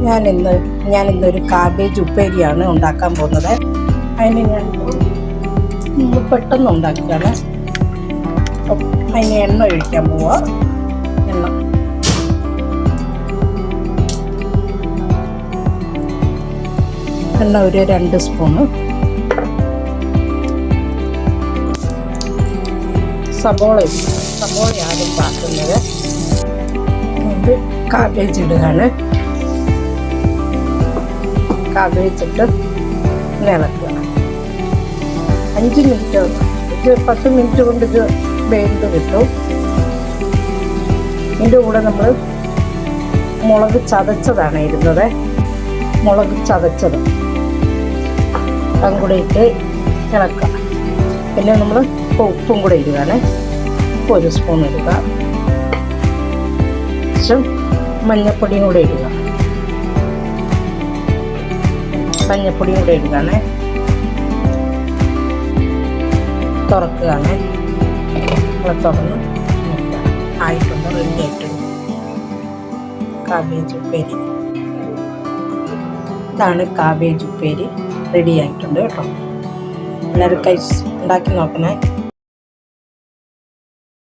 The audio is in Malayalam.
ഞാനിന്നൊരു കാബേജ് ഉപ്പേരിയാണ് ഉണ്ടാക്കാൻ പോകുന്നത്. അതിന് ഞാൻ പെട്ടെന്ന് ഉണ്ടാക്കുകയാണ്. അതിന് എണ്ണ ഒഴിക്കാൻ പോവുക. എണ്ണ ഒരു 2 സ്പൂണ്. സബോളയാണ് പാക്കുന്നത്. കാബേജ് ഇടുകയാണ്. കാബേജ് ഇട്ട് ഇളക്കുക. 5 മിനിറ്റ് 10 മിനിറ്റ് കൊണ്ട് ഇത് വെന്ത് കിട്ടും. ഇതിൻ്റെ കൂടെ നമ്മൾ മുളക് ചതച്ചതാണ് ഇടുന്നത്. മുളക് ചതച്ചത് അതും കൂടെ ഇട്ട് ഇളക്കുക. പിന്നെ നമ്മൾ ഉപ്പും കൂടെ ഇടുകയാണ്. ഉപ്പ് 1 സ്പൂൺ ഇടുക. ശേഷം മഞ്ഞൾപ്പൊടിയും കൂടെ ഇടുക. മഞ്ഞൾപ്പൊടിയും കൂടെ ഇടുകയാണ്. തുറക്കുകയാണ്. തുറന്ന് നോക്കുക. ആയിട്ടുണ്ട്, റെഡി ആയിട്ടുണ്ട് കാബേജ് ഉപ്പേരി. ഇതാണ് കാബേജ് ഉപ്പേരി, റെഡി ആയിട്ടുണ്ട് കേട്ടോ. എല്ലാവരും ഉണ്ടാക്കി നോക്കണേ.